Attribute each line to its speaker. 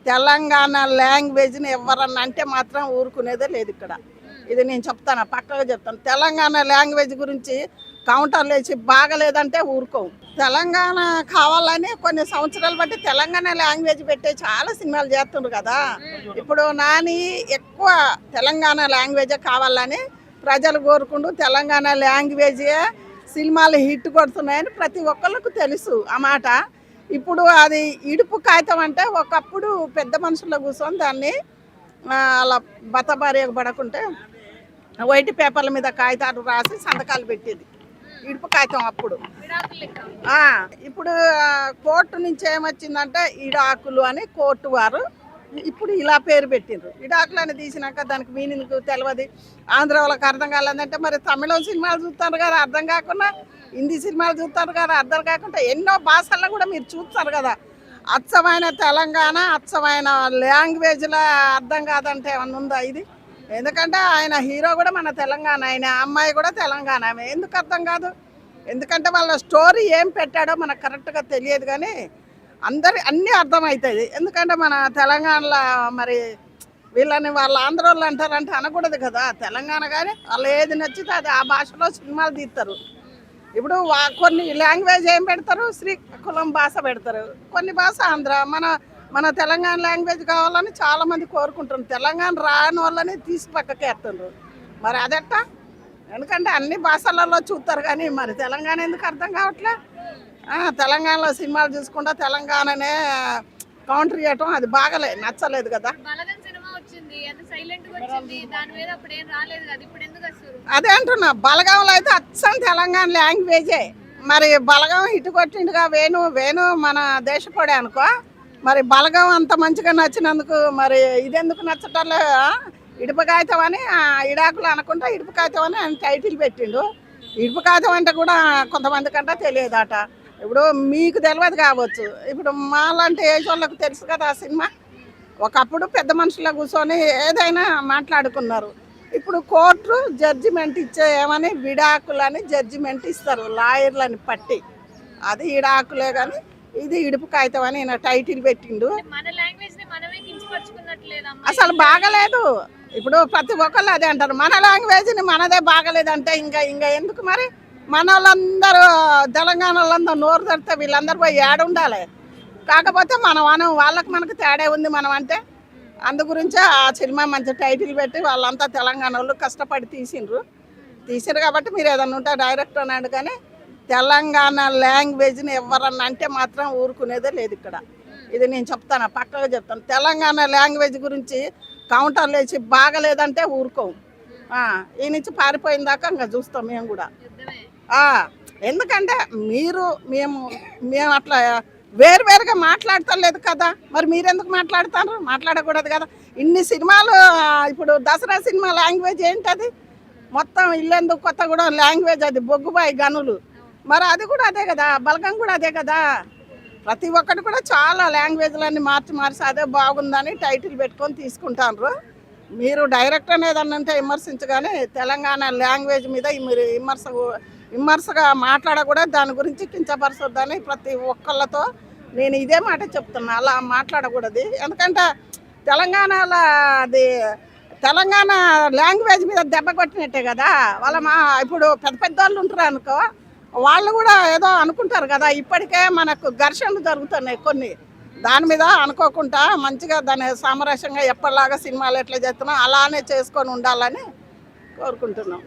Speaker 1: తెలంగాణ లాంగ్వేజ్ని ఎవరన్నా అంటే మాత్రం ఊరుకునేదే లేదు ఇక్కడ. ఇది నేను చెప్తాను, పక్కగా చెప్తాను. తెలంగాణ లాంగ్వేజ్ గురించి కౌంటర్లు వేసి బాగలేదంటే ఊరుకోం. తెలంగాణ కావాలని కొన్ని సంవత్సరాలు బట్టి తెలంగాణ లాంగ్వేజ్ పెట్టే చాలా సినిమాలు చేస్తుండ్రు కదా. ఇప్పుడు నాని ఎక్కువ తెలంగాణ లాంగ్వేజే కావాలని ప్రజలు కోరుకుంటూ తెలంగాణ లాంగ్వేజే సినిమాలు హిట్ కొడుతున్నాయని ప్రతి ఒక్కళ్ళకు తెలుసు ఆ మాట. ఇప్పుడు అది ఇడుపు కాగితం అంటే ఒకప్పుడు పెద్ద మనుషుల్లో కూర్చొని దాన్ని అలా బతబారియకు పడకుంటే వైట్ పేపర్ల మీద కాగితాలు రాసి సంతకాలు పెట్టేది ఇడుపు కాగితం అప్పుడు. ఇప్పుడు కోర్టు నుంచి ఏమొచ్చిందంటే ఇడాకులు అని కోర్టు వారు ఇప్పుడు ఇలా పేరు పెట్టిండ్రు. ఇడాకులు అని తీసినాక దానికి మీనింగ్ తెలియదు. ఆంధ్ర వాళ్ళకి అర్థం కాలేదంటే మరి తమిళం సినిమాలు చూస్తారు కదా అర్థం కాకుండా, హిందీ సినిమాలు చూస్తారు కదా అర్థం కాకుండా, ఎన్నో భాషల్లో కూడా మీరు చూస్తారు కదా. అచ్చమైన తెలంగాణ అచ్చమైన లాంగ్వేజ్లో అర్థం కాదంటే ఏమన్నా ఉందా ఇది? ఎందుకంటే ఆయన హీరో కూడా మన తెలంగాణ, ఆయన అమ్మాయి కూడా తెలంగాణ. ఎందుకు అర్థం కాదు? ఎందుకంటే వాళ్ళ స్టోరీ ఏం పెట్టాడో మనకు కరెక్ట్గా తెలియదు, కానీ అన్నీ అర్థమవుతుంది. ఎందుకంటే మన తెలంగాణలో మరి వీళ్ళని వాళ్ళ ఆంధ్ర వాళ్ళు అంటారంటే అనకూడదు కదా. తెలంగాణ కానీ వాళ్ళు ఏది నచ్చితే అది ఆ భాషలో సినిమాలు తీస్తారు. ఇప్పుడు కొన్ని లాంగ్వేజ్ ఏం పెడతారు, శ్రీకాకుళం భాష పెడతారు, కొన్ని భాష ఆంధ్ర. మన తెలంగాణ లాంగ్వేజ్ కావాలని చాలామంది కోరుకుంటున్నారు. తెలంగాణ రాని వాళ్ళని తీసి పక్కకేస్తున్నారు. మరి అదెట్టా? ఎందుకంటే అన్ని భాషలలో చూస్తారు కానీ మరి తెలంగాణ ఎందుకు అర్థం కావట్లే? తెలంగాణలో సినిమాలు చూసుకుంటా తెలంగాణనే కౌంటర్ చేయటం అది నచ్చలేదు కదా. అదే అంటున్నా, బలగంలో అయితే అచ్చం తెలంగాణ లాంగ్వేజే. మరి బలగం ఇటు కొట్టిండుగా వేణు మన దేశపడే అనుకో. మరి బలగం అంత మంచిగా నచ్చినందుకు మరి ఇదెందుకు నచ్చటంలే? ఇడుపు కాగితం అని ఇడాకులు అనుకుంటా ఇడుపు కాగితం అని ఆయన టైటిల్ పెట్టిండు. ఇడుపు కాగితం అంటే కూడా కొంతమంది కంటే తెలియదట. ఇప్పుడు మీకు తెలియదు కావచ్చు, ఇప్పుడు మాలాంటి ఏజ్ వాళ్ళకు తెలుసు కదా ఆ సినిమా. ఒకప్పుడు పెద్ద మనుషుల కూర్చొని ఏదైనా మాట్లాడుకున్నారు. ఇప్పుడు కోర్టు జడ్జిమెంట్ ఇచ్చేయమని విడాకులని జడ్జిమెంట్ ఇస్తారు లాయర్లని పట్టి. అది ఇడాకులే కానీ ఇది ఇడుపు కాగితం అని ఈయన టైటిల్ పెట్టిండు. అసలు బాగలేదు. ఇప్పుడు ప్రతి ఒక్కళ్ళు అదే అంటారు, మన లాంగ్వేజ్ని మనదే బాగలేదంటే ఇంకా ఎందుకు మరి? మన వాళ్ళందరూ తెలంగాణ వాళ్ళందరూ నోరు తడితే వీళ్ళందరూ పోయి ఏడుండాలి. కాకపోతే మనం వాళ్ళకి మనకు తేడా ఉంది మనం అంటే. అందు గురించే ఆ సినిమా మంచి టైటిల్ పెట్టి వాళ్ళంతా తెలంగాణ వాళ్ళు కష్టపడి తీసిరు కాబట్టి మీరు ఏదన్నా ఉంటే డైరెక్ట్ అన్నాడు. కానీ తెలంగాణ లాంగ్వేజ్ని ఎవరన్నా అంటే మాత్రం ఊరుకునేదే లేదు ఇక్కడ. ఇది నేను చెప్తాను, పక్కగా చెప్తాను. తెలంగాణ లాంగ్వేజ్ గురించి కౌంటర్లు వేసి బాగలేదంటే ఊరుకోం. ఈ నుంచి పారిపోయిన దాకా ఇంకా చూస్తాం మేము కూడా. ఎందుకంటే మేము అట్లా వేరువేరుగా మాట్లాడతలేదు కదా. మరి మీరెందుకు మాట్లాడతారు? మాట్లాడకూడదు కదా. ఇన్ని సినిమాలు ఇప్పుడు దసరా సినిమా లాంగ్వేజ్ ఏంటది? మొత్తం ఇల్లెందుకు కొత్తగూడెం లాంగ్వేజ్ అది బొగ్గుబాయి గనులు. మరి అది కూడా అదే కదా, బలగం కూడా అదే కదా. ప్రతి ఒక్కటి కూడా చాలా లాంగ్వేజ్లన్నీ మార్చి అదే బాగుందని టైటిల్ పెట్టుకొని తీసుకుంటారు. మీరు డైరెక్ట్ అనేది అంటే విమర్శించగానే తెలంగాణ లాంగ్వేజ్ మీద మీరు విమర్శగా మాట్లాడకూడదు, దాని గురించి కించపరచొద్దని ప్రతి ఒక్కళ్ళతో నేను ఇదే మాట చెప్తున్నా. అలా మాట్లాడకూడదు. ఎందుకంటే తెలంగాణలో తెలంగాణ లాంగ్వేజ్ మీద దెబ్బ కొట్టినట్టే కదా. ఇప్పుడు పెద్ద వాళ్ళు ఉంటారు అనుకో, వాళ్ళు కూడా ఏదో అనుకుంటారు కదా. ఇప్పటికే మనకు ఘర్షణలు జరుగుతున్నాయి కొన్ని. దాని మీద అనుకోకుండా మంచిగా దాన్ని సామరస్యంగా ఎప్పటిలాగా సినిమాలు ఎట్లా చేస్తున్నాం అలానే చేసుకొని ఉండాలని కోరుకుంటున్నాం.